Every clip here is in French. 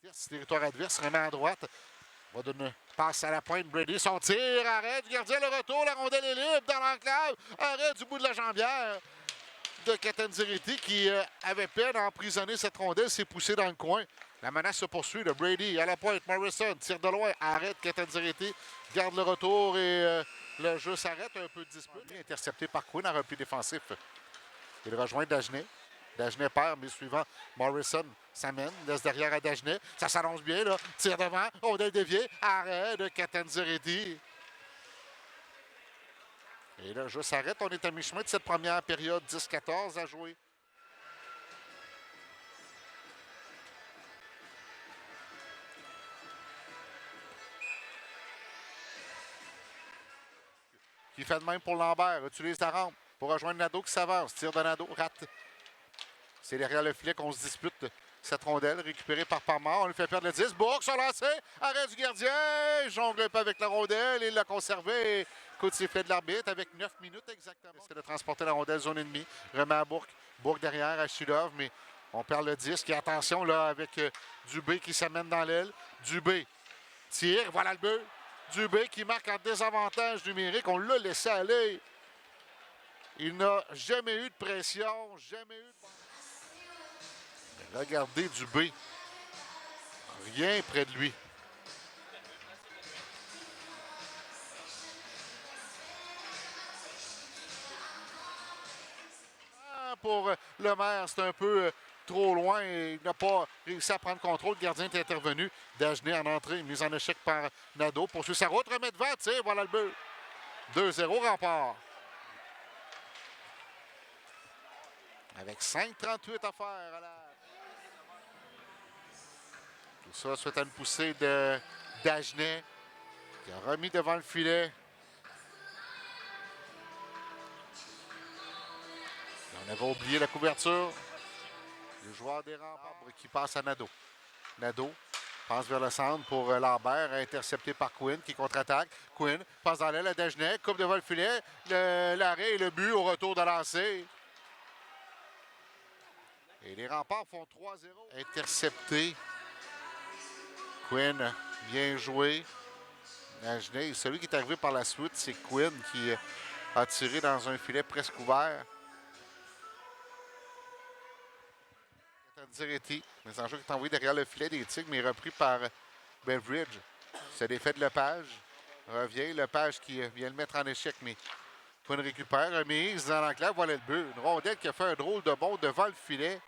adverse, territoire adverse, remet à droite. Va donner passe à la pointe. Brady, son tir, arrêt du gardien, le retour, la rondelle est libre dans l'enclave. Arrêt du bout de la jambière de Catanzarite qui avait peine à emprisonner cette rondelle, s'est poussé dans le coin. La menace se poursuit de Brady à la pointe. Morrison tire de loin, arrête Catanzarite, garde le retour et le jeu s'arrête. Un peu de dispute. Intercepté par Quinn en repli défensif. Il rejoint Dagenet. Dagenet perd, mais suivant, Morrison s'amène, laisse derrière à Dagenet. Ça s'annonce bien, là. Tire devant, rondelle déviée, arrêt de Catanzarite. Et le jeu s'arrête. On est à mi-chemin de cette première période 10-14 à jouer. Qui fait de même pour Lambert. Utilise la rampe pour rejoindre Nadeau qui s'avance. Tire de Nadeau, rate. C'est derrière le filet qu'on se dispute cette rondelle. Récupérée par Parmar. On lui fait perdre le 10. Bourque sur lancé. Arrêt du gardien. Jongle un peu avec la rondelle. Il l'a conservé. Coup de sifflet de l'arbitre avec 9 minutes exactement. C'est de transporter la rondelle zone ennemie. Remet à Bourque. Bourque derrière à Shilov, mais on perd le 10. Et attention là avec Dubé qui s'amène dans l'aile. Dubé tire. Voilà le but. Dubé qui marque en désavantage numérique. On l'a laissé aller. Il n'a jamais eu de pression. Jamais eu de... Regardez Dubé. Rien près de lui. Pour le maire, c'est un peu trop loin et il n'a pas réussi à prendre contrôle. Le gardien est intervenu. Dagenet en entrée, mise en échec par Nadeau. Poursuit sa route, remet devant, tire, voilà le but. 2-0 rempart. Avec 5,38 à faire à la... Tout ça suite à une poussée de Dagenet qui a remis devant le filet. On avait oublié la couverture. Le joueur des remparts qui passe à Nadeau. Nadeau passe vers le centre pour Lambert, intercepté par Quinn qui contre-attaque. Quinn passe dans l'aile à Dagenet, coupe devant le filet. L'arrêt et le but au retour de lancer. Et les remparts font 3-0. Intercepté. Quinn, bien joué. Dagenet, celui qui est arrivé par la suite, c'est Quinn qui a tiré dans un filet presque ouvert. Catanzarite, mais en jeu qui est envoyé derrière le filet des Tigres, mais repris par Beveridge. C'est défait de Lepage. Revient Lepage qui vient le mettre en échec, mais Quinn récupère. Remise dans l'enclave, voilà le but. Une rondelle qui a fait un drôle de bond devant le filet.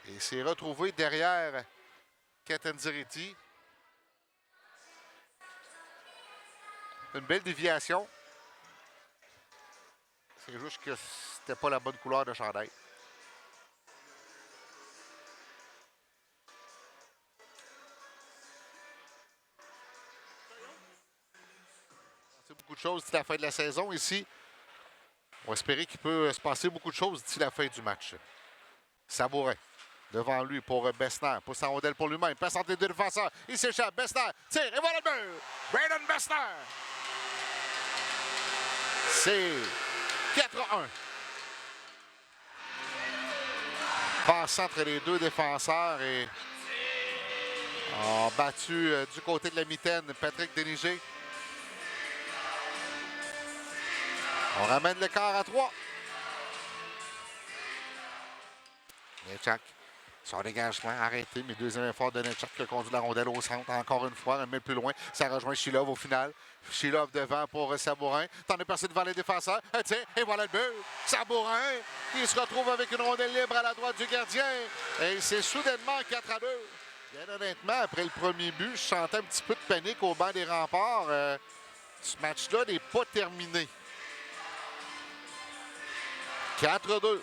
Et s'est retrouvé derrière Catanzarite. Une belle déviation. C'est juste que c'était pas la bonne couleur de chandail. C'est beaucoup de choses d'ici la fin de la saison ici. On va espérer qu'il peut se passer beaucoup de choses d'ici la fin du match. Sabourin devant lui pour Bessner. Pousse sa rondelle pour lui-même. Passe entre les deux défenseurs. Il s'échappe. Bessner tire et voilà le but. Braden Bessner. C'est 4-1. Passe entre les deux défenseurs et battu du côté de la mitaine Patrick Déniger. On ramène l'écart à 3. Netchak, son dégagement arrêté, mais deuxième effort de Netchak qui a conduit la rondelle au centre. Encore une fois, un mètre plus loin. Ça rejoint Shilov au final. Shilov devant pour Sabourin. T'en es passé devant les défenseurs. Tiens, et voilà le but. Sabourin qui se retrouve avec une rondelle libre à la droite du gardien. Et c'est soudainement 4-2. Bien honnêtement, après le premier but, je sentais un petit peu de panique au banc des remparts. Ce match-là n'est pas terminé. 4-2.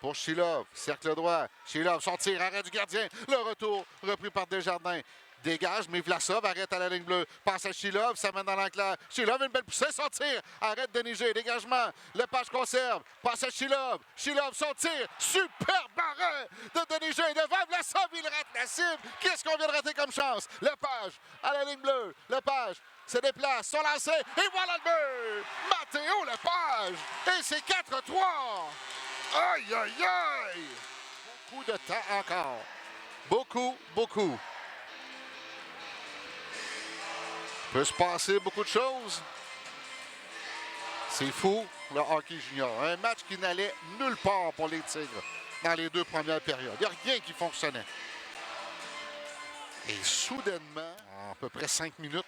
pour Shilov. Cercle droit. Shilov, son tir, arrêt du gardien. Le retour, repris par Desjardins. Dégage, mais Vlasov arrête à la ligne bleue. Passe à Shilov, ça mène dans l'enclave. Shilov, une belle poussée, son tir. Arrête de niger, dégagement. Lepage conserve. Passe à Shilov. Shilov, son tir. Superbe arrêt de Deniger devant Vlasov. Il rate la cible. Qu'est-ce qu'on vient de rater comme chance? Lepage à la ligne bleue. Lepage se déplace, son lancé. Et voilà le but! Matteo Lepage. Et c'est 4-3. Aïe, aïe, aïe. Beaucoup de temps encore. Beaucoup, beaucoup. Peut se passer beaucoup de choses. C'est fou, le hockey junior. Un match qui n'allait nulle part pour les Tigres dans les 2 premières périodes. Il n'y a rien qui fonctionnait. Et soudainement, en à peu près 5 minutes,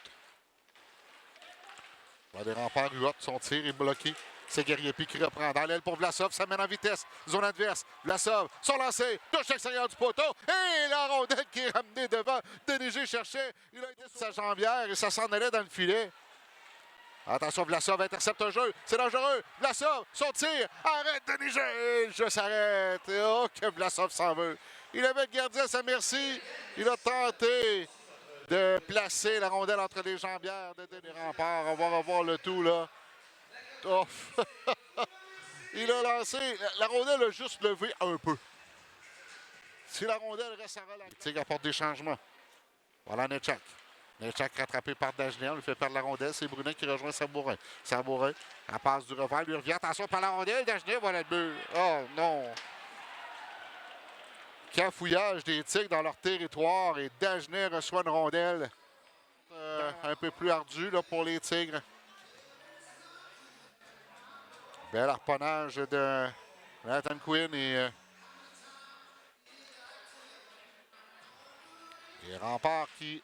des remparts Huot, son tir est bloqué. C'est Guerrier-Pi qui reprend dans l'aile pour Vlasov. Ça mène en vitesse. Zone adverse. Vlasov, son lancé. Touche extérieur du poteau. Et la rondelle qui est ramenée devant. Deniger cherchait. Il a été sur sa jambière et ça s'en allait dans le filet. Attention, Vlasov intercepte un jeu. C'est dangereux. Vlasov, son tir. Arrête Deniger. Je s'arrête. Oh, que Vlasov s'en veut. Il avait le gardien à sa merci. Il a tenté de placer la rondelle entre les jambières de Denis Rempart. On va revoir le tout, là. Oh. Il a lancé. La rondelle a juste levé un peu. Si la rondelle reste à relax, il apporte des changements. Voilà Netchak. Netchak rattrapé par Dagenet. On lui fait perdre la rondelle. C'est Brunet qui rejoint Sabourin. Sabourin, en passe du revers, lui revient. Attention par la rondelle. Dagenet, voilà le but. Oh non. Cafouillage des Tigres dans leur territoire. Et Dagenet reçoit une rondelle un peu plus ardue là, pour les Tigres. Bel harponnage de Nathan Quinn et Rempart qui